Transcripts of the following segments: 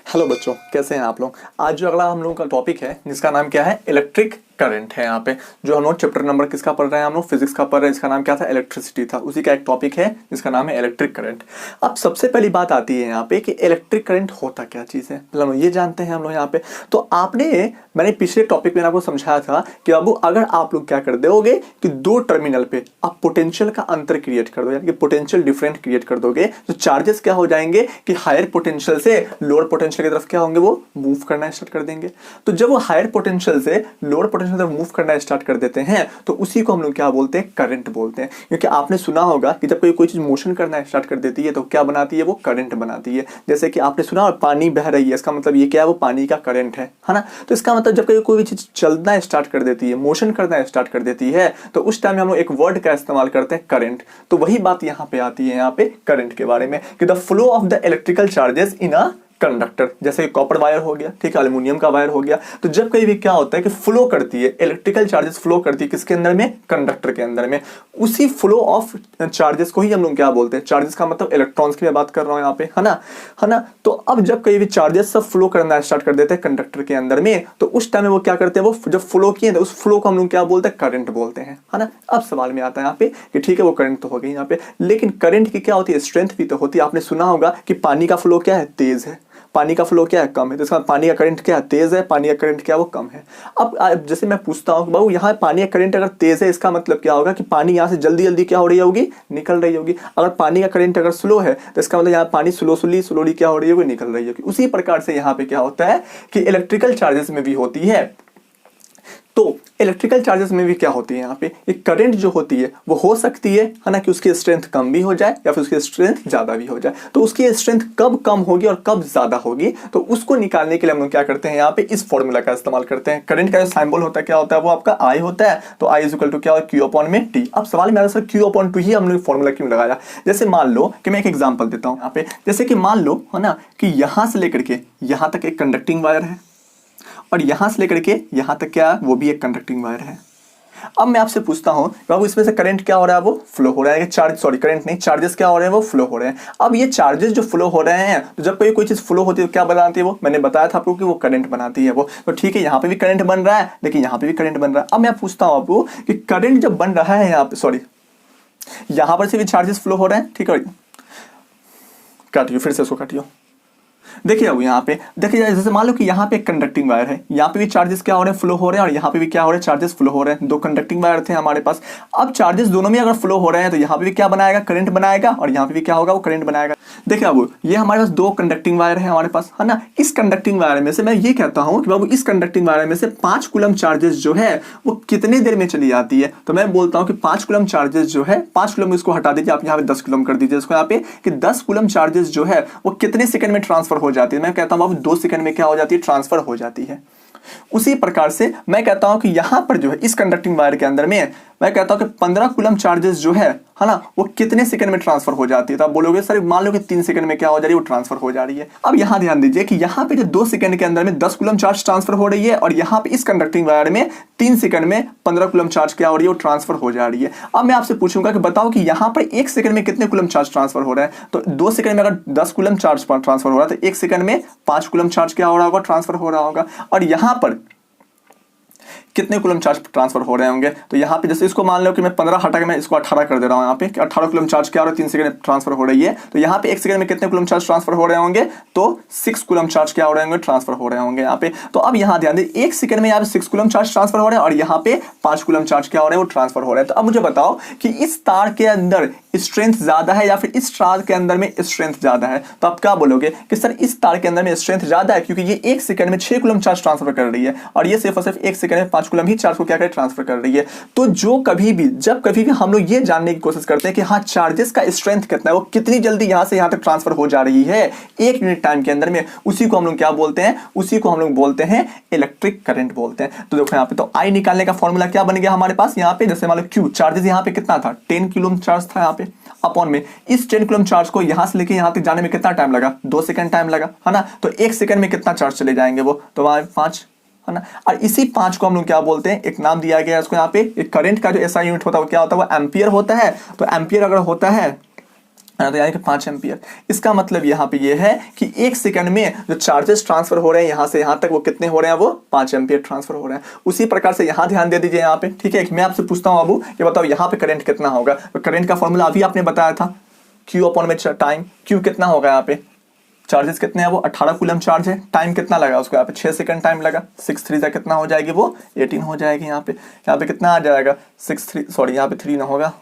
Hello बच्चों, कैसे हैं आप लोग। आज जो अगला हम लोगों का टॉपिक है जिसका नाम क्या है, इलेक्ट्रिक करंट है। यहाँ पे जो हम लोग चैप्टर नंबर किसका पढ़ रहे हैं, हम लोग फिजिक्स का पढ़ रहे हैं, जिसका नाम क्या था, इलेक्ट्रिसिटी था। उसी का एक टॉपिक है जिसका नाम है इलेक्ट्रिक करंट। अब सबसे पहली बात आती है यहाँ पे कि इलेक्ट्रिक करंट होता क्या चीज़ है, मतलब ये जानते हैं हम लोग यहाँ पे। तो मैंने पिछले टॉपिक में आपको समझाया था कि बाबू अगर आप लोग क्या कर दोगे कि दो टर्मिनल पे आप पोटेंशियल का अंतर क्रिएट कर दो, यानी कि पोटेंशियल डिफरेंट क्रिएट कर दोगे, तो चार्जेस क्या हो जाएंगे कि हायर पोटेंशियल से लोअर पोटेंशियल की तरफ क्या होंगे, वो मूव करना स्टार्ट कर देंगे। तो जब वो हायर पोटेंशियल से लोअर पोटेंशियल की तरफ मूव करना स्टार्ट कर देते हैं तो उसी को हम लोग क्या बोलते हैं, करंट बोलते हैं। क्योंकि आपने सुना होगा कि जब कोई चीज मोशन करना स्टार्ट कर देती है तो क्या बनाती है, वो करंट बनाती है। जैसे कि आपने सुना पानी बह रही है, इसका मतलब ये क्या है, वो पानी का करंट है ना। तो इसका मतलब जब कोई भी चीज चलना स्टार्ट कर देती है, मोशन करना स्टार्ट कर देती है, तो उस टाइम हम लोग एक वर्ड का इस्तेमाल करते हैं, करंट। तो वही बात यहाँ पे आती है, यहाँ पे करंट के बारे में, कि the flow of the electrical charges in a conductor. जैसे कॉपर वायर हो गया, ठीक है, एल्युमिनियम का वायर हो गया। तो जब कहीं भी क्या होता है कि फ्लो करती है, इलेक्ट्रिकल चार्जेस फ्लो करती है किसके अंदर में, कंडक्टर के अंदर में। उसी फ्लो ऑफ चार्जेस को ही हम लोग क्या बोलते हैं, चार्जेस का मतलब इलेक्ट्रॉन्स की मैं बात कर रहा हूं यहाँ पे, है ना। तो अब जब कहीं भी चार्जेस सब फ्लो करना स्टार्ट कर देते हैं कंडक्टर के अंदर में, तो उस टाइम में वो क्या करते हैं, वो जब फ्लो किए तो उस फ्लो को हम लोग क्या बोलते हैं, करंट बोलते हैं, है ना। अब सवाल में आता है यहाँ पे कि ठीक है वो करंट तो हो गई यहाँ पे, लेकिन करंट की क्या होती है, स्ट्रेंथ भी तो होती है। आपने सुना होगा कि पानी का फ्लो क्या है, तेज है, पानी का फ्लो क्या है, कम है। तो इसका पानी का करंट क्या है, तेज है, पानी का करंट क्या है, वो कम है। अब जैसे मैं पूछता हूँ बाबू यहाँ पानी का करंट अगर तेज है, इसका मतलब क्या होगा कि पानी यहाँ से जल्दी जल्दी क्या हो रही होगी, निकल रही होगी। अगर पानी का करंट अगर स्लो है तो इसका मतलब यहाँ पानी स्लोली क्या हो रही होगी, निकल रही होगी। उसी प्रकार से यहाँ पे क्या होता है कि इलेक्ट्रिकल चार्जेस में भी होती है। तो इलेक्ट्रिकल चार्जेस में भी क्या होती है, यहाँ पे एक करंट जो होती है वो हो सकती है ना, कि उसकी स्ट्रेंथ कम भी हो जाए या फिर उसकी स्ट्रेंथ ज्यादा भी हो जाए। तो उसकी स्ट्रेंथ कब कम होगी और कब ज्यादा होगी, तो उसको निकालने के लिए हम लोग क्या करते हैं, यहाँ पे इस फॉर्मूला का इस्तेमाल करते हैं। करंट का जो सिंबल होता है क्या होता है, वो आपका आई होता है। तो आई इज इक्वल टू क्या होता है, क्यू अपॉन में टी। अब सवाल मेरा सर क्यू अपॉन टू ही हमने फॉर्मूला क्यों लगाया। जैसे मान लो कि मैं एक एग्जाम्पल देता हूँ यहाँ पे, जैसे कि मान लो है ना कि यहां से लेकर के यहां तक एक कंडक्टिंग वायर है और यहां से लेकर के यहां तक क्या, वो भी एक कंडक्टिंग वायर है। अब मैं आपसे पूछता हूं बाबू इसमें से करंट क्या हो रहा है, वो फ्लो हो रहा है, करंट नहीं, चार्जेस क्या हो रहे हैं, वो फ्लो हो रहे हैं। अब ये चार्जेस जो फ्लो हो रहे हैं, तो जब कोई चीज फ्लो होती है तो क्या बनाती है, वो मैंने बताया था आपको कि वो करंट बनाती है वो। तो ठीक है, यहाँ पे भी करंट बन रहा है, लेकिन यहाँ पे भी करंट बन रहा है। अब मैं पूछता हूं आपको कि करंट जब बन रहा है यहाँ पे, यहां पर से भी चार्जेस फ्लो हो रहे हैं, ठीक है, काटियो फिर से इसको काटियो। देखिए अब यहाँ पे देखिए, जैसे मान लो कि यहाँ पे एक कंडक्टिंग वायर है, यहाँ पे भी चार्जेस क्या हो रहे हैं, फ्लो हो रहे हैं, और यहाँ पे भी क्या हो रहे हैं, चार्जेस फ्लो हो रहे हैं। दो कंडक्टिंग वायर थे हमारे पास। अब चार्जेस दोनों में अगर फ्लो हो रहे हैं तो यहाँ पे भी क्या बनाएगा, करंट बनाएगा, और यहाँ पे भी क्या होगा, वो करंट बनाएगा। देखिए अब ये हमारे पास दो कंडक्टिंग वायर है हमारे पास, है ना। इस कंडक्टिंग वायर में से मैं ये कहता हूँ कि बाबू इस कंडक्टिंग वायर में से 5 कूलम चार्जेस जो है वो कितने देर में चली जाती है। तो मैं बोलता हूँ कि 5 कूलम चार्जेस जो है, 5 कूलम इसको हटा दीजिए, आप यहाँ पे 10 कूलम कर दीजिए इसको यहाँ पे, कि 10 कूलम चार्जेस जो है वो कितने सेकंड में ट्रांसफर हो जाती है। मैं कहता हूँ अब 2 सेकंड में क्या हो जाती है, ट्रांसफर हो जाती है। उसी प्रकार से मैं कहता हूं कि यहां पर जो है इस कंडक्टिंग वायर के अंदर में मैं कहता हूं कि 15 कूलम चार्जेस जो है ना, वो कितने सेकंड में ट्रांसफर हो जाती है। तो आप बोलोगे सर मान लो कि 3 सेकंड में क्या हो जा रही है, वो ट्रांसफर हो जा रही है। अब यहां ध्यान दीजिए कि यहां पे जो 2 सेकंड के अंदर में 10 कूलम चार्ज ट्रांसफर हो रही है, और यहां पे इस कंडक्टिंग वायर में 3 सेकंड में 15 कूलम चार्ज क्या हो रही है, वो ट्रांसफर हो जा रही है। अब मैं आपसे पूछूंगा कि बताओ कि यहां पर 1 सेकंड में कितने कूलम चार्ज ट्रांसफर हो रहा है। तो 2 सेकंड में अगर 10 कूलम चार्ज ट्रांसफर हो रहा है तो 1 सेकंड में 5 कूलम चार्ज क्या हो रहा होगा, ट्रांसफर हो रहा होगा। और यहां पर कितने कूलम चार्ज ट्रांसफर हो रहे होंगे, तो यहाँ पे जैसे इसको मान लो कि मैं 15 हटा के मैं इसको 18 कर दे रहा हूँ, यहाँ पे 18 कूलम चार्ज क्या हो रहा है, 3 सेकंड में ट्रांसफर हो रही है। तो यहाँ पे 1 सेकंड में कितने कूलम चार्ज ट्रांसफर हो रहे होंगे, तो 6 कूलम चार्ज क्या हो रहे होंगे, ट्रांसफर हो रहे होंगे यहाँ पे। तो अब यहाँ ध्यान दीजिए 1 सेकंड में यहाँ पे 6 कूलम चार्ज ट्रांसफर हो रहे हैं, और यहाँ पे 5 कूलम चार्ज क्या हो रहे हैं, वो ट्रांसफर हो रहे हैं। तो अब मुझे बताओ कि इस तार के अंदर स्ट्रेंथ ज्यादा है या फिर इस तार के अंदर में स्ट्रेंथ ज्यादा है। तो आप क्या बोलोगे कि सर इस तार के अंदर में स्ट्रेंथ ज्यादा है, क्योंकि ये 1 सेकंड में 6 कूलम चार्ज ट्रांसफर कर रही है, और ये सिर्फ और सिर्फ 1 सेकंड में 5 कूलम ही चार्ज को क्या ट्रांसफर कर रही है। तो जब कभी भी हम लोग ये जानने की कोशिश करते हैं कि हाँ चार्जेस का स्ट्रेंथ कितना है, वो कितनी जल्दी यहां से यहां तक ट्रांसफर हो जा रही है 1 यूनिट टाइम के अंदर में, उसी को हम लोग क्या बोलते हैं, उसी को हम लोग बोलते हैं इलेक्ट्रिक करंट बोलते हैं। तो देखो यहाँ पे तो आई निकालने का फॉर्मूला क्या बन गया हमारे पास, यहाँ पे जैसे मान लो क्यू चार्जेस यहाँ पे कितना था, 10 कूलम चार्ज था यहाँ पे, अपॉन में इस 10 कूलम चार्ज को यहां से लेके यहां तक जाने में कितना टाइम लगा, 2 सेकंड टाइम लगा, है ना। तो 1 सेकंड में कितना चार्ज चले जाएंगे, वो तो वहां 5, है ना। और इसी 5 को हम लोग क्या बोलते हैं, एक नाम दिया गया है उसको यहाँ पे, एक करंट का जो एसआई यूनिट होता है वो क्या होता है, वो एम्पियर होता है। तो एम्पियर अगर होता है तो यानी कि 5 एम्पियर। इसका मतलब यहाँ पे ये है कि 1 सेकंड में जो चार्जेस ट्रांसफर हो रहे हैं यहाँ से यहाँ तक, वो कितने हो रहे हैं, वो 5 एम्पियर ट्रांसफर हो रहे हैं। उसी प्रकार से यहाँ ध्यान दे दीजिए यहाँ पे, ठीक है। मैं आपसे पूछता हूँ बाबू, ये बताओ यहाँ पे करंट कितना होगा। तो करंट का फॉर्मूला अभी आपने बताया था, Q अपॉन में टाइम। Q कितना होगा यहाँ पे, चार्जेस कितने हैं, वो 18 कूलम चार्ज है। टाइम कितना लगा उसको, यहाँ पे 6 सेकंड टाइम लगा। 6 3 से कितना हो जाएगी, वो 18 हो जाएगी। यहाँ पे कितना आ जाएगा, 6 3, सॉरी यहाँ पे 3 ना होगा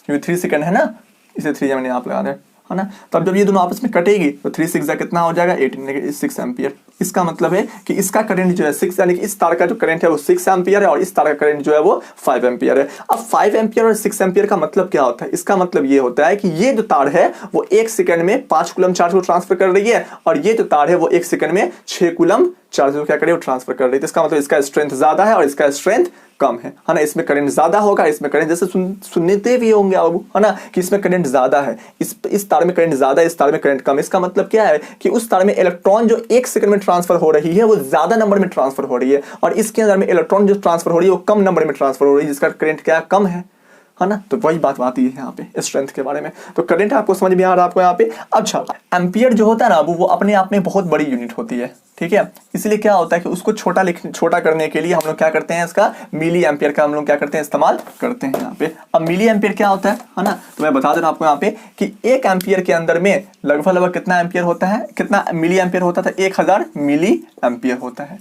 क्योंकि 3 सेकंड है ना, इसे 3 मैंने आप लगा दें, है ना। तब जब ये दोनों आपस में कटेगी तो 3 6 कितना हो जाएगा, 18, 6 एम्पियर। इसका मतलब है कि इसका करंट जो है 6, यानी कि इस तार का जो करंट है वो 6 एम्पियर है और इस तार का करंट जो है वो 5 एम्पियर है। अब 5 एम्पियर और 6 एम्पियर का मतलब क्या होता है, इसका मतलब ये होता है कि ये जो तार है वो 1 सेकंड में 5 कूलम चार्ज को ट्रांसफर कर रही है और ये जो तार है वो 1 सेकंड में 6 कूलम चार्ज को क्या करे, वो ट्रांसफर कर रही है। तो इसका मतलब इसका स्ट्रेंथ ज्यादा है और इसका स्ट्रेंथ कम है ना। इसमें करंट ज्यादा होगा, इसमें करंट जैसे सुनते भी होंगे आप, है ना, कि इसमें करंट ज्यादा है, इस तार में करंट ज्यादा है, इस तार में करंट कम। इसका मतलब क्या है कि उस तार में इलेक्ट्रॉन जो 1 सेकंड में ट्रांसफर हो रही है वो ज्यादा नंबर में ट्रांसफर हो रही है और इसके अंदर में इलेक्ट्रॉन जो ट्रांसफर हो रही है वो कम नंबर में ट्रांसफर हो रही है, जिसका करंट क्या कम है ना। तो वही बात आती है यहाँ पे स्ट्रेंथ के बारे में। तो करंट आपको समझ में आ रहा है आपको यहाँ पे। अच्छा, एम्पियर जो होता है ना वो अपने आप में बहुत बड़ी यूनिट होती है, ठीक है। इसलिए क्या होता है कि उसको छोटा करने के लिए हम लोग क्या करते हैं, इसका मिली एम्पियर का हम लोग क्या करते हैं, इस्तेमाल करते हैं यहाँ पे। अब मिली एम्पियर क्या होता है ना, तो मैं बता दे रहा हूँ आपको यहाँ पे कि 1 एम्पियर के अंदर में लगभग कितना एम्पियर होता है, कितना मिली एम्पियर होता था, 1000 मिली एम्पियर होता है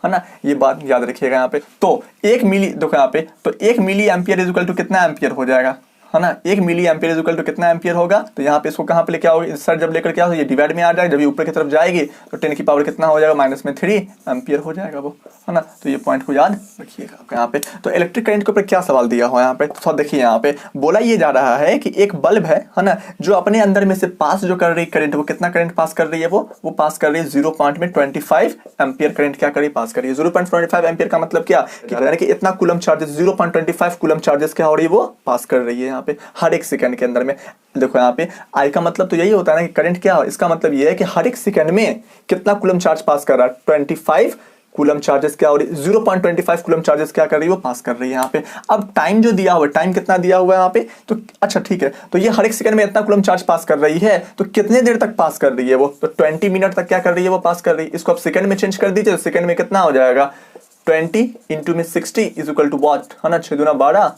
ना। ये बात याद रखिएगा यहाँ पे। तो 1 मिली, देखो यहाँ पे, तो 1 मिली एम्पियर इक्वल टू कितना एम्पियर हो जाएगा, है ना। 1 मिली एम्पियर इक्वल टू कितना एम्पियर होगा, तो यहाँ पे इसको कहाँ पे लेके आओगे, इस साइड जब लेकर क्या हो, ये डिवाइड में आ जाएगा, जब ये ऊपर की तरफ जाएगी तो 10 की पावर कितना हो जाएगा, -3 एम्पियर हो जाएगा वो, है ना। तो ये पॉइंट को याद रखिएगा आपको यहाँ पे। तो इलेक्ट्रिक करंट के ऊपर क्या सवाल दिया हुआ है यहाँ पे, तो देखिए यहाँ पे बोला ये जा रहा है कि एक बल्ब है ना, जो अपने अंदर में से पास जो कर रही करंट, वो कितना करंट पास कर रही है, वो पास कर रही है 0.25 एम्पियर करंट क्या करी, पास करिए। 0.25 एम्पियर का मतलब क्या, यानी कि इतना कूलम चार्जेस, 0.25 कूलम चार्जेस क्या हो रही है, वो पास कर रही है यहाँ पे हर 1 सेकंड के अंदर में। देखो यहाँ पे आई का मतलब तो यही होता है ना कि करंट क्या हो, इसका मतलब ये है कि हर 1 सेकंड में कितना कूलम चार्ज पास कर रहा है, 25 कूलम चार्जेस क्या हो रही है, 0.25 कूलम चार्जेस क्या कर रही है, वो पास कर रही है यहाँ पे। अब टाइम जो दिया हुआ है, टाइम कितना दिया हुआ है यहाँ पे, तो अच्छा ठीक है, तो ये हर 1 सेकंड में इतना कूलम चार्ज पास कर रही है, तो कितने देर तक पास कर रही है वो, तो 20 मिनट तक क्या कर रही है, वो पास कर रही है। इसको आप सेकंड में चेंज कर दीजिए, तो सेकंड में कितना हो जाएगा, 20 इंटू में 60 इज इक्वल टू वॉट, है ना, 6 दूना 12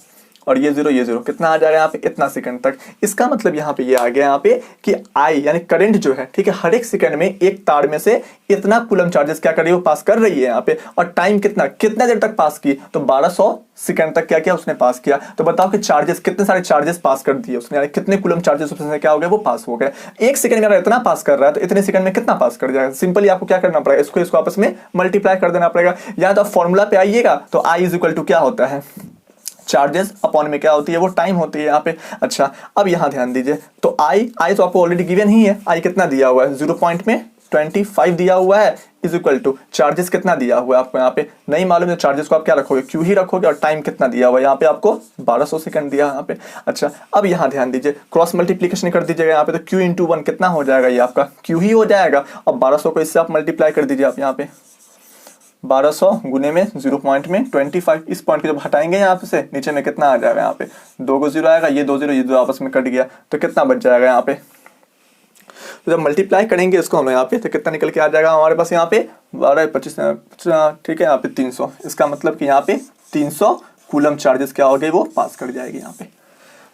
और ये जीरो कितना आ जाएगा यहाँ पे, इतना सेकंड तक। इसका मतलब यहाँ पे ये आ गया यहाँ पे कि आई यानी करंट जो है, ठीक है, हर 1 सेकंड में एक तार में से इतना कूलम चार्जेस क्या कर रही है, वो पास कर रही है यहाँ पे। और टाइम कितना देर तक पास की, तो 1200 सेकंड तक क्या किया उसने, पास किया। तो बताओ कि चार्जेस, कितने सारे चार्जेस पास कर दिए उसने, यानी कितने कूलम चार्जेस उसमें क्या हो गए, वो पास हो गए। 1 सेकंड में अगर इतना पास कर रहा है तो इतने सेकंड में कितना पास कर जाएगा। सिंपली आपको क्या करना पड़ेगा, इसको आपस में मल्टीप्लाई कर देना पड़ेगा। या तो आप फॉर्मूला पे आइएगा, तो आई इज इक्वल टू क्या होता है, चार्जेस अपॉन में क्या होती है, वो टाइम होती है यहाँ पे। अच्छा, अब यहाँ ध्यान दीजिए, तो आई तो आपको ऑलरेडी गिवन ही है, आई कितना दिया हुआ है, 0.25 दिया हुआ है, इज इक्वल टू चार्जेस कितना दिया हुआ है आपको यहाँ पे नहीं मालूम है, चार्जेस को आप क्या रखोगे, क्यू ही रखोगे, और टाइम कितना दिया हुआ है यहाँ पे आपको 1200 सेकंड दिया यहाँ पे। अच्छा, अब यहाँ ध्यान दीजिए, क्रॉस मल्टीप्लीकेशन कर दीजिएगा यहाँ पे, तो क्यू इंटू 1 कितना हो जाएगा, ये आपका क्यू ही हो जाएगा। और 1200 को इससे आप मल्टीप्लाई कर दीजिए आप यहाँ पे, 1200 गुने में 0.25, इस पॉइंट को जब हटाएंगे यहाँ पे से नीचे में कितना आ जाएगा, यहाँ पे 2 को 0 आएगा, ये 2 0 ये 2 आपस में कट गया, तो कितना बच जाएगा यहाँ पे। तो जब मल्टीप्लाई करेंगे इसको हम यहाँ पे, तो कितना निकल के आ जाएगा हमारे पास यहाँ पे 12 25, ठीक है, यहाँ पे 300। इसका मतलब कि यहाँ पे 300 कूलम चार्जेस क्या हो गए, वो पास कर जाएगी यहाँ पे।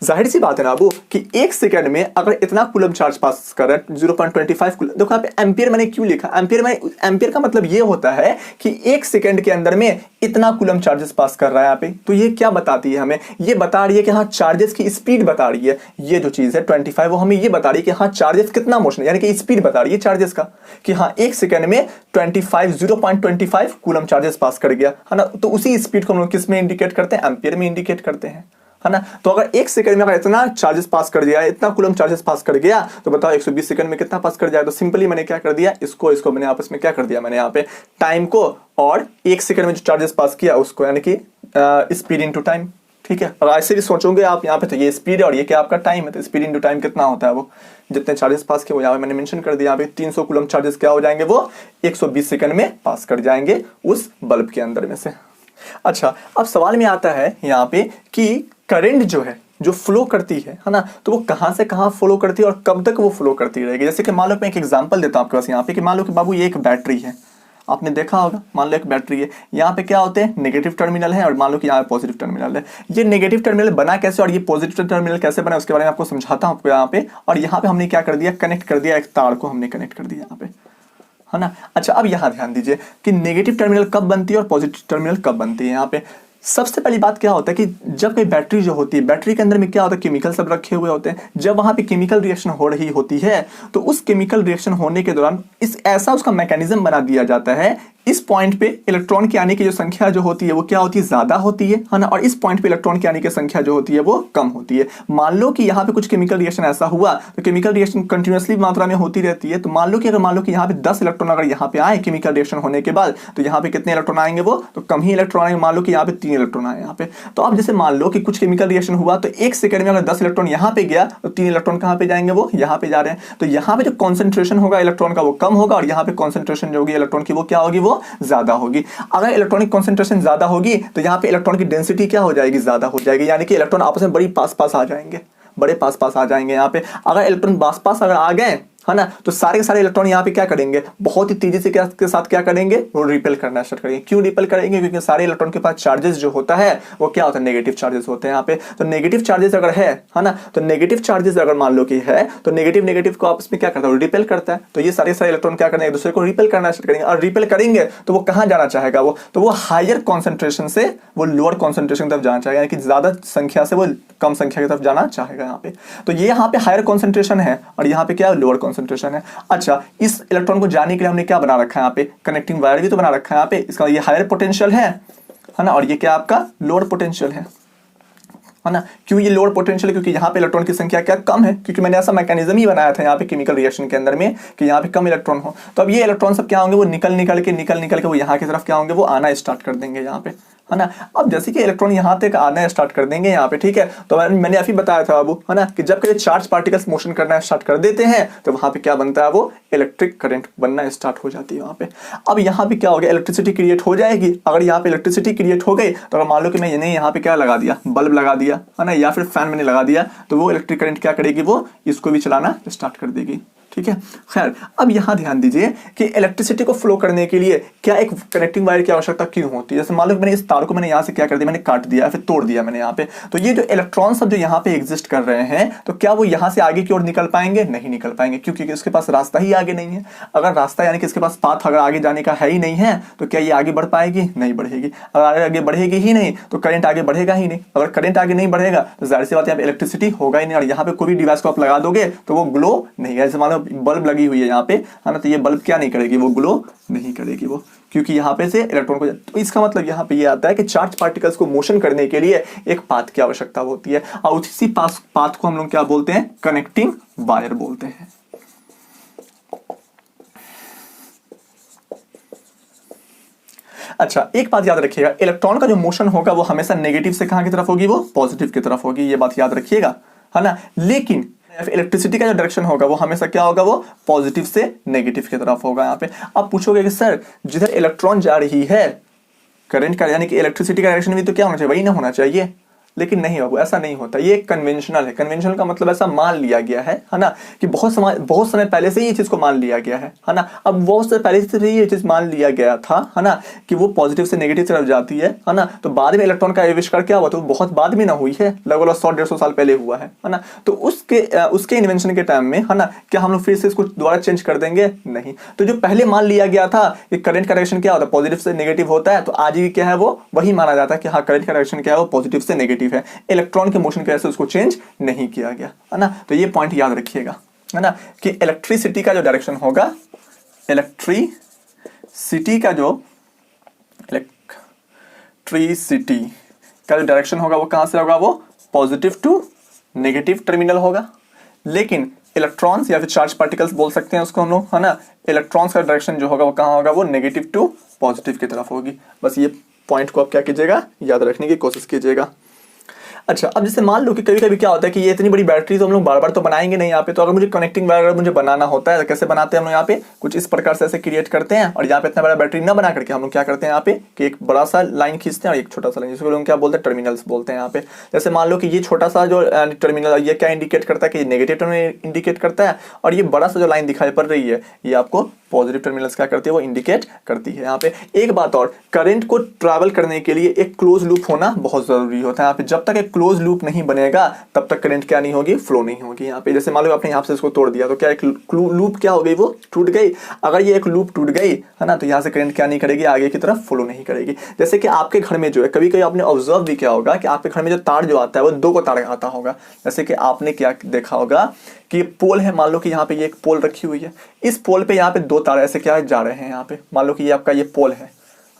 जाहिर सी बात है ना बाबू कि 1 सेकंड में अगर इतना कूलम चार्ज पास कर रहा है 0.25 कूलम, देखो यहाँ पे एम्पियर मैंने क्यों लिखा, एम्पियर का मतलब ये होता है कि 1 सेकंड के अंदर में इतना कूलम चार्जेस पास कर रहा है यहाँ पे। तो ये क्या बताती है हमें, ये बता रही है कि हाँ चार्जेस की स्पीड बता रही है। ये जो चीज है 25 वो हमें ये बता रही है कि हाँ चार्जेस कितना मोशन, यानी कि स्पीड बता रही है चार्जेस का, कि हाँ 1 सेकंड में 0.25 कूलम चार्जेस पास कर गया, है ना। तो उसी स्पीड को हम लोग किस में इंडिकेट करते हैं, एम्पियर में इंडिकेट करते हैं, है ना। तो अगर 1 सेकंड में अगर इतना चार्जेस पास कर दिया, इतना कूलम चार्जेस पास कर गया, तो बताओ 120 सेकंड में कितना पास कर जाएगा। तो सिंपली मैंने क्या कर दिया, इसको मैंने आपस में क्या कर दिया, मैंने यहाँ पे टाइम को और 1 सेकंड में जो चार्जेस पास किया उसको, यानी कि स्पीड इनटू टाइम, ठीक है। और ऐसे भी सोचोगे आप यहाँ पे, तो ये स्पीड है और ये क्या आपका टाइम है, तो स्पीड इनटू टाइम कितना होता है, वो जितने चार्जेस पास किए वो यहाँ पे मैंने मेंशन कर दिया। यहाँ पे 300 कूलम चार्जेस क्या हो जाएंगे, वो 120 सेकंड में पास कर जाएंगे उस बल्ब के अंदर में से। अच्छा, अब सवाल में आता है यहाँ पे कि करंट जो है, जो फ्लो करती है ना, तो वो कहाँ से कहाँ फ्लो करती है और कब तक वो फ्लो करती रहेगी। जैसे कि मान लो मैं एक एग्जांपल देता हूँ आपके पास यहाँ पे, कि मान लो कि बाबू ये एक बैटरी है, आपने देखा होगा, मान लो एक बैटरी है, यहाँ पे क्या होते हैं नेगेटिव टर्मिनल है और मान लो कि यहाँ पे पॉजिटिव टर्मिनल है। ये नेगेटिव टर्मिनल बना कैसे और ये पॉजिटिव टर्मिनल कैसे बना उसके बारे में आपको समझाता हूँ आपको यहाँ पे। और यहाँ पे हमने क्या कर दिया, कनेक्ट कर दिया, एक तार को हमने कनेक्ट कर दिया यहाँ पे, है ना। अच्छा, अब यहाँ ध्यान दीजिए कि नेगेटिव टर्मिनल कब बनती है और पॉजिटिव टर्मिनल कब बनती है। यहाँ पे सबसे पहली बात क्या होता है कि जब कोई बैटरी जो होती है, बैटरी के अंदर में क्या होता है, केमिकल सब रखे हुए होते हैं। जब वहां पे केमिकल रिएक्शन हो रही होती है तो उस केमिकल रिएक्शन होने के दौरान इस ऐसा उसका मैकेनिज्म बना दिया जाता है, इस पॉइंट पे इलेक्ट्रॉन के आने की जो संख्या जो होती है वो क्या होती है, ज्यादा होती है ना, और इस पॉइंट पे इलेक्ट्रॉन के आने की संख्या जो होती है वो कम होती है। मान लो कि यहाँ पे कुछ केमिकल रिएक्शन ऐसा हुआ, तो केमिकल रिएक्शन कंटिन्यूअसली मात्रा में होती रहती है। तो मान लो कि यहाँ पे 10 इलेक्ट्रॉन अगर यहाँ पे आए केमिकल रिएक्शन होने के बाद, तो यहाँ पे कितने इलेक्ट्रॉन आएंगे, वो तो कम ही इलेक्ट्रॉन आएंगे। मान लो कि यहाँ पे 3 इलेक्ट्रॉन आए यहाँ पे। तो अब जैसे मान लो कि कुछ केमिकल रिएक्शन हुआ, तो 1 सेकंड में अगर 10 इलेक्ट्रॉन यहाँ पे गया तो 3 इलेक्ट्रॉन कहाँ पे जाएंगे, वो यहाँ पे जा रहे हैं। तो यहाँ पे जो कॉन्सेंट्रेशन होगा इलेक्ट्रॉन का वो कम होगा और यहाँ पे कॉन्सेंट्रेशन जो होगी इलेक्ट्रॉन की वो क्या होगी, वो ज्यादा होगी। अगर इलेक्ट्रॉनिक कॉन्सेंट्रेशन ज्यादा होगी तो यहाँ पे इलेक्ट्रॉन की डेंसिटी क्या हो जाएगी, ज्यादा हो जाएगी, यानी कि इलेक्ट्रॉन आपस में बड़ी पास पास आ जाएंगे, बड़े पास पास आ जाएंगे। यहाँ पे अगर इलेक्ट्रॉन पास पास अगर आ गए, है ना, तो सारे के सारे इलेक्ट्रॉन यहाँ पे क्या करेंगे, बहुत ही तेजी से के साथ क्या करेंगे, वो रिपेल करना स्टार्ट करेंगे। क्यों रिपेल करेंगे, क्योंकि सारे इलेक्ट्रॉन के पास चार्जेस जो होता है वो क्या होता है, नेगेटिव चार्जेस होते हैं यहाँ पे। तो नेगेटिव चार्जेस अगर है ना, तो नेगेटिव चार्जेस अगर मान लो कि है तो नेगेटिव नेगेटिव को आपस में क्या करता है, रिपेल करता है। तो ये सारे इलेक्ट्रॉन क्या करेंगे, एक दूसरे को रिपेल करना स्टार्ट करेंगे, और रिपेल करेंगे तो वो कहाँ जाना चाहेगा, वो तो वो हायर कॉन्सेंट्रेशन से वो लोअर कॉन्सेंट्रेशन की तरफ जाना चाहेगा, यानी कि ज्यादा संख्या से वो कम संख्या की तरफ जाना चाहेगा यहाँ पे। तो ये यहाँ पे हायर कॉन्सेंट्रेशन है और यहाँ पे क्या है, लोअर कॉन्सेंट्रेशन है। अच्छा, इस इलेक्ट्रॉन को जाने के लिए हमने क्या बना रखा है यहाँ पे, कनेक्टिंग वायर भी तो बना रखा है यहाँ पे। इसका ये हायर पोटेंशियल है ना, और ये क्या आपका लोअर पोटेंशियल है ना। क्यों ये लोअर पोटेंशियल, क्योंकि यहाँ पे इलेक्ट्रॉन की संख्या क्या कम है, क्योंकि मैंने ऐसा मैकेनिज्म ही बनाया था यहाँ पे केमिकल रिएक्शन के अंदर में कि यहाँ पे कम इलेक्ट्रॉन हो। तो अब ये इलेक्ट्रॉन सब क्या होंगे, वो निकल के वो यहाँ की तरफ क्या होंगे, वो आना स्टार्ट कर देंगे यहाँ पे, है ना। अब जैसे कि इलेक्ट्रॉन यहाँ तक आना स्टार्ट कर देंगे यहाँ पे, ठीक है। तो मैंने अभी बताया था बाबू, है ना, कि जब कभी चार्ज पार्टिकल्स मोशन करना स्टार्ट कर देते हैं तो वहां पे क्या बनता है, वो इलेक्ट्रिक करंट बनना स्टार्ट हो जाती है वहां पे। अब यहाँ पे क्या हो गया, इलेक्ट्रिसिटी क्रिएट हो जाएगी। अगर यहाँ पे इलेक्ट्रिसिटी क्रिएट हो गई तो अगर मान लो कि मैं यहाँ पे क्या लगा दिया, बल्ब लगा दिया, है ना, या फिर फैन मैंने लगा दिया, तो वो इलेक्ट्रिक करंट क्या करेगी, वो इसको भी चलाना स्टार्ट कर देगी, ठीक है। खैर, अब यहां ध्यान दीजिए कि इलेक्ट्रिसिटी को फ्लो करने के लिए क्या एक कनेक्टिंग वायर की आवश्यकता क्यों होती है। जैसे मान लो मैंने इस तार को मैंने यहां से क्या कर दिया, मैंने काट दिया, फिर तोड़ दिया मैंने यहाँ पे। तो ये जो इलेक्ट्रॉन सब जो यहाँ पे एग्जिस्ट कर रहे हैं, तो क्या वो यहां से आगे की ओर निकल पाएंगे, नहीं निकल पाएंगे, क्योंकि इसके पास रास्ता ही आगे नहीं है। अगर रास्ता यानी कि इसके पास पाथ अगर आगे जाने का है ही नहीं है, तो क्या ये आगे बढ़ पाएगी, नहीं बढ़ेगी। अगर आगे बढ़ेगी ही नहीं तो करंट आगे बढ़ेगा ही नहीं। अगर करंट आगे नहीं बढ़ेगा तो जाहिर सी बात यहाँ पे इलेक्ट्रिसिटी होगा ही नहीं, और यहाँ पे कोई भी डिवाइस को आप लगा दोगे तो वो ग्लो नहीं है। जैसे मान लो बल्ब लगी हुई है यहाँ पे, है ना, तो ये बल्ब क्या नहीं करेगी, वो ग्लो नहीं करेगी वो, क्योंकि यहाँ पे से इलेक्ट्रॉन को। तो इसका मतलब यहाँ पे ये आता है कि चार्ज पार्टिकल्स को मोशन करने के लिए एक पाथ की आवश्यकता होती है, और उसी पाथ को हम लोग क्या बोलते हैं, कनेक्टिंग वायर बोलते हैं। अच्छा, एक बात याद रखिएगा, इलेक्ट्रॉन का जो मोशन होगा वो हमेशा नेगेटिव से कहां की तरफ होगी, वो पॉजिटिव की तरफ होगी, ये बात याद रखिएगा, है ना। लेकिन इलेक्ट्रिसिटी का जो डायरेक्शन होगा वो हमेशा क्या होगा, वो पॉजिटिव से नेगेटिव की तरफ होगा यहाँ पे। अब पूछोगे कि सर जिधर इलेक्ट्रॉन जा रही है करंट का, यानी कि इलेक्ट्रिसिटी का डायरेक्शन भी तो क्या होना चाहिए, वही ना होना चाहिए। लेकिन नहीं बाबू, ऐसा नहीं होता। ये कन्वेंशनल है। कन्वेंशनल का मतलब ऐसा मान लिया गया है ना, कि बहुत समय पहले से ही ये चीज को मान लिया गया है ना। अब बहुत से पहले से ये चीज मान लिया गया था, है ना, कि वो पॉजिटिव से नेगेटिव तरफ जाती है ना। तो बाद में इलेक्ट्रॉन का आविष्कार क्या हुआ, तो बहुत बाद में ना हुई है, लगभग 100-150 साल पहले हुआ है ना। तो उसके इन्वेंशन के टाइम में, है ना, क्या हम लोग फिर से इसको दोबारा चेंज कर देंगे, नहीं। तो जो पहले मान लिया गया था कि करंट का डायरेक्शन क्या होता है, पॉजिटिव से नेगेटिव होता है, तो आज भी क्या है, वो वही माना जाता है कि हाँ करंट का डायरेक्शन क्या है, वो पॉजिटिव से नेगेटिव है। इलेक्ट्रॉन के मोशन की वजह से उसको चेंज नहीं किया गया, है ना। तो ये पॉइंट याद रखिएगा, है ना, कि इलेक्ट्रिसिटी का जो डायरेक्शन होगा, इलेक्ट्रिसिटी का जो डायरेक्शन होगा वो कहां से होगा, वो पॉजिटिव टू नेगेटिव टर्मिनल होगा। लेकिन इलेक्ट्रॉन्स या फिर चार्ज पार्टिकल्स बोल सकते हैं उसको हम लोग, है ना, इलेक्ट्रॉन्स का डायरेक्शन जो होगा वो कहां होगा, वो नेगेटिव टू पॉजिटिव की तरफ होगी। बस ये पॉइंट को आप क्या कीजिएगा, याद रखने की कोशिश कीजिएगा। अच्छा, अब जैसे मान लो कि कभी कभी क्या होता है कि ये इतनी बड़ी बैटरी तो हम लोग बार बार तो बनाएंगे नहीं यहाँ पे, तो अगर मुझे कनेक्टिंग वायर अगर मुझे बनाना होता है तो कैसे बनाते हैं हम लोग यहाँ पे, कुछ इस प्रकार से ऐसे क्रिएट करते हैं, और यहाँ पे इतना बड़ा बैटरी ना बना करके हम लोग क्या करते हैं यहाँ पे कि एक बड़ा सा लाइन खींचते हैं और एक छोटा सा लाइन, जिसको लोग क्या बोलते हैं, टर्मिनल्स बोलते हैं यहाँ पे। जैसे मान लो कि ये छोटा सा जो टर्मिनल ये क्या इंडिकेट करता है कि नेगेटिव टर्मिनल इंडिकेट करता है, और ये बड़ा सा जो लाइन दिखाई पड़ रही है ये आपको पॉजिटिव टर्मिनल्स क्या करती है, वो इंडिकेट करती है यहाँ पे। एक बात और, करंट को ट्रैवल करने के लिए एक क्लोज लूप होना बहुत जरूरी होता है यहाँ पे। जब तक एक क्लोज लूप नहीं बनेगा तब तक करंट क्या नहीं होगी, फ्लो नहीं होगी यहाँ पे। जैसे मान लो आपने यहाँ से इसको तोड़ दिया तो क्या एक लूप क्या हो गई, वो टूट गई। अगर ये एक लूप टूट गई है ना, तो यहाँ से करंट क्या नहीं करेगी, आगे की तरफ फ्लो नहीं करेगी। जैसे कि आपके घर में जो है, कभी कभी आपने ऑब्जर्व भी किया होगा कि आपके घर में जो तार जो आता है वो दो को तार आता होगा। जैसे कि आपने क्या देखा होगा कि पोल है, मान लो कि यहाँ पे ये एक पोल रखी हुई है, इस पोल पे यहाँ पे दो तार ऐसे क्या जा रहे हैं यहाँ पे, मान लो कि ये आपका ये पोल है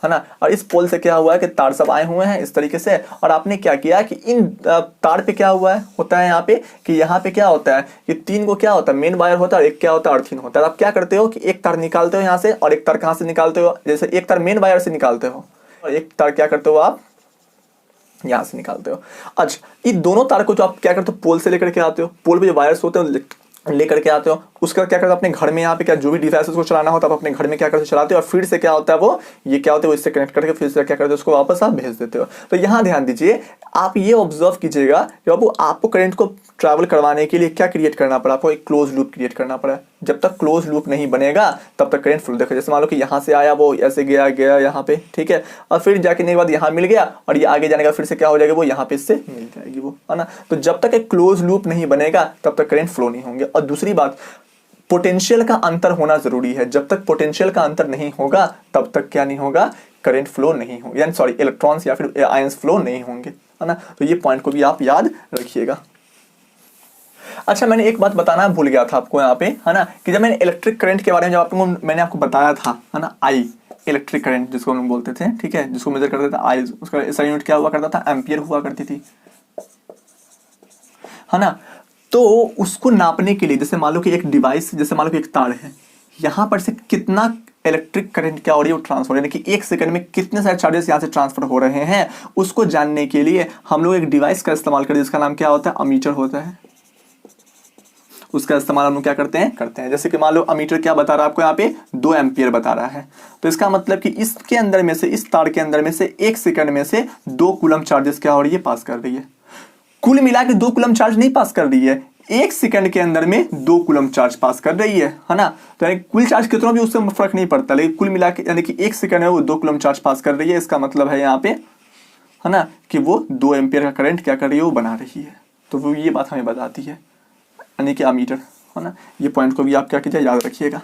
ना, और इस पोल से क्या हुआ है कि तार सब आए हुए हैं इस तरीके से, और आपने क्या किया कि इन तार पे क्या हुआ है, होता है यहाँ पे कि यहाँ पे क्या होता है कि तीन को क्या होता है, मेन वायर होता है, और एक क्या होता है, अर्थिंग होता है। आप क्या करते हो कि एक तार निकालते हो यहाँ से, और एक तार कहाँ से निकालते हो, जैसे एक तार मेन वायर से निकालते हो और एक तार क्या करते हो आप यहां से निकालते हो। अच्छा, ये दोनों तार को जो आप क्या करते हो, पोल से लेकर के आते हो, पोल पे जो वायर्स होते हैं लेकर के आते हो, उसका क्या करते हो अपने घर में यहाँ पे क्या जो भी डिवाइसेस को चलाना होता है आप अपने घर में क्या करते हो, चलाते हो, और फिर से क्या होता है वो ये क्या होता है वो इससे कनेक्ट करके फिर से क्या करते हो, उसको वापस आप भेज देते हो। तो यहाँ ध्यान दीजिए, आप ये ऑब्जर्व कीजिएगा कि बाबू आपको करंट को ट्रैवल करवाने के लिए क्या क्रिएट करना पड़ा, आपको एक क्लोज लूप क्रिएट करना पड़ा। जब तक क्लोज लूप नहीं बनेगा तब तक करंट फ्लो। देखो जैसे मान लो कि यहाँ से आया वो ऐसे गया गया यहाँ पे, ठीक है, और फिर जाके के बाद यहाँ मिल गया, और ये आगे जाने का फिर से क्या हो जाएगा, वो यहाँ पे इससे मिल जाएगी वो, है ना। तो जब तक एक क्लोज लूप नहीं बनेगा तब तक करंट फ्लो नहीं होंगे। और दूसरी बात, पोटेंशियल का अंतर होना जरूरी है। जब तक पोटेंशियल का अंतर नहीं होगा तब तक क्या नहीं होगा, करंट फ्लो नहीं होगा, यानी सॉरी इलेक्ट्रॉन्स या फिर आयंस फ्लो नहीं होंगे, है ना। तो ये पॉइंट को भी आप याद रखिएगा। अच्छा, मैंने एक बात बताना भूल गया था आपको यहाँ पे, है ना, कि जब मैंने इलेक्ट्रिक करंट के बारे में जब मैंने आपको बताया था, है ना, आई इलेक्ट्रिक करंट जिसको हम बोलते थे, ठीक है, जिसको मेजर करते थे आई, उसका इसका यूनिट क्या हुआ करता था, एम्पियर हुआ करती थी, है ना। तो उसको नापने के लिए जैसे मान लो कि एक डिवाइस, जैसे मान लो कि एक तार है, यहाँ पर से कितना इलेक्ट्रिक करंट क्या हो रही है वो ट्रांसफर, यानी कि एक सेकंड में कितने सारे चार्जेस यहाँ से ट्रांसफर हो रहे हैं, उसको जानने के लिए हम लोग एक डिवाइस का इस्तेमाल करते हैं जिसका नाम क्या होता है, अमीटर होता है। उसका इस्तेमाल हम लोग क्या करते हैं जैसे कि मान लो अमीटर क्या बता रहा है आपको, यहाँ पे 2 एम्पियर बता रहा है, तो इसका मतलब कि इसके अंदर में से, इस तार के अंदर में से एक सेकंड में से 2 कूलम चार्जेस क्या हो रही है, पास कर रही है। कुल मिला के 2 कूलम चार्ज नहीं पास कर रही है, एक सेकंड के अंदर में 2 कूलम चार्ज पास कर रही है ना। तो यानी कुल चार्ज कितना भी उससे फर्क नहीं पड़ता, लेकिन कुल मिला के यानी कि एक सेकंड में वो 2 कूलम चार्ज पास कर रही है। इसका मतलब है यहाँ पे, है ना, कि वो 2 एम्पियर का करंट क्या कर रही है, वो बना रही है। तो वो ये बात हमें बताती है, यानी कि अमीटर, है ना। ये पॉइंट को भी आप क्या कीजिए, याद रखिएगा।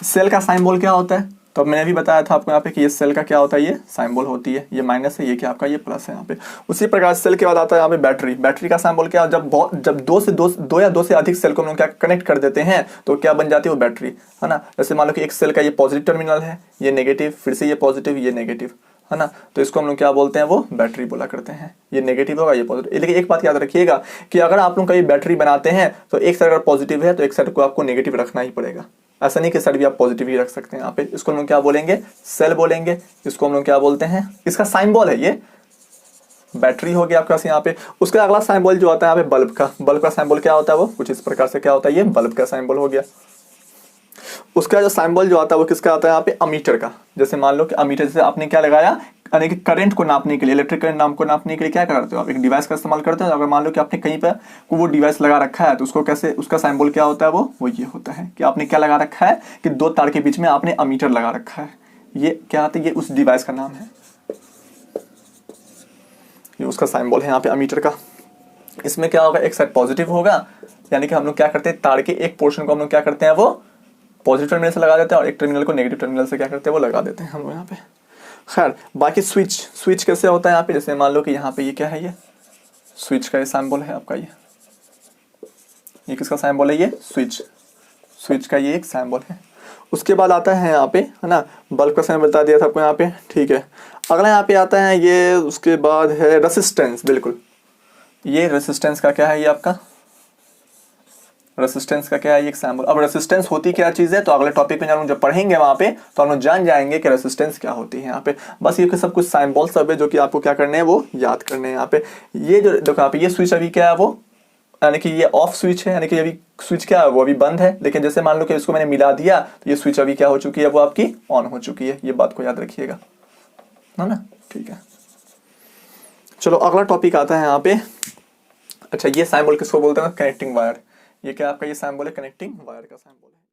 सेल का साइंबल क्या होता है, तो मैंने भी बताया था आपको यहाँ पे कि ये सेल का क्या होता है, ये साइंबल होती है, ये माइनस है, ये क्या आपका ये प्लस है यहाँ पे। उसी प्रकार सेल के बाद आता है यहाँ पे बैटरी। बैटरी का साइंबल क्या, जब दो या दो से अधिक सेल को हम लोग क्या कनेक्ट कर देते हैं तो क्या बन जाती है वो बैटरी, है ना। जैसे मान लो कि एक सेल का ये पॉजिटिव टर्मिनल है, ये नेगेटिव, फिर से ये पॉजिटिव, ये नेगेटिव, है ना, तो इसको हम लोग क्या बोलते हैं, वो बैटरी बोला करते हैं। ये नेगेटिव होगा, ये पॉजिटिव। लेकिन एक बात याद रखिएगा कि अगर आप लोग कभी बैटरी बनाते हैं तो एक साइड अगर पॉजिटिव है तो एक साइड को आपको नेगेटिव रखना ही पड़ेगा। ऐसा नहीं कि साइड भी आप पॉजिटिव ही रख सकते हैं यहाँ पे। इसको हम लोग क्या बोलेंगे, सेल बोलेंगे। इसको हम लोग क्या बोलते हैं, इसका साइंबल है ये बैटरी हो गया आपके पास यहाँ पे। उसका अगला साइंबल जो आता है यहाँ पे बल्ब का। बल्ब का साइंबल क्या होता है, वो कुछ इस प्रकार से क्या होता है, ये बल्ब का साइंबल हो गया। उसका जो साइंबल जो आता है वो किसका आता है यहाँ पे, अमीटर का। जैसे मान लो कि अमीटर से आपने क्या लगाया, यानी कि करंट को नापने के लिए, इलेक्ट्रिक करंट नाम को नापने के लिए क्या करते हो आप, एक डिवाइस का इस्तेमाल करते हो। अगर मान लो कि आपने कहीं पर वो डिवाइस लगा रखा है तो उसको कैसे, उसका सिंबल क्या होता है, वो ये होता है कि आपने क्या लगा रखा है कि 2 तार के बीच में आपने अमीटर लगा रखा है। ये क्या आता है, ये उस डिवाइस का नाम है, ये उसका सिंबल है यहाँ पे अमीटर का। इसमें क्या होगा, एक साइड पॉजिटिव होगा, यानी कि हम लोग क्या करते हैं, तार के एक पोर्शन को हम लोग क्या करते हैं, वो पॉजिटिव टर्मिनल से लगा देते हैं और एक टर्मिनल को नेगेटिव टर्मिनल से क्या करते हैं, वो लगा देते हैं हम लोग यहाँ पे। खैर बाकी स्विच कैसे होता है यहाँ पे, जैसे मान लो कि यहाँ पे ये क्या है, ये स्विच का ये सिंबल है आपका, ये किसका सिंबल है, ये स्विच का ये एक सिंबल है। उसके बाद आता है यहाँ पे, है ना, बल्ब का सिंबल बता दिया था आपको यहाँ पे, ठीक है। अगला यहाँ पे आता है ये, उसके बाद है रेसिस्टेंस। बिल्कुल, ये रेसिस्टेंस का क्या है, ये आपका रेसिस्टेंस का क्या है, एक सैम्बल। अब रेसिस्टेंस होती क्या चीज़ है, तो अगले टॉपिक में जब पढ़ेंगे वहाँ पे तो हम लोग जान जाएंगे कि रेसिस्टेंस क्या होती है यहाँ पे। बस ये सब कुछ साइंबल सब है जो कि आपको क्या करने हैं, वो याद करने हैं यहाँ पे। ये जो देखो यहाँ पे ये स्विच अभी क्या है, वो यानी कि ये ऑफ स्विच है, यानी कि अभी स्विच क्या है, वो अभी बंद है। लेकिन जैसे मान लो कि इसको मैंने मिला दिया तो ये स्विच अभी क्या हो चुकी है, वो आपकी ऑन हो चुकी है। ये बात को याद रखिएगा, है ना। ठीक है, चलो अगला टॉपिक आता है यहाँ पे। अच्छा, ये सिंबल किसको बोलते हैं, कनेक्टिंग वायर। ये क्या आपका ये सिंबल है, कनेक्टिंग वायर का सिंबल है।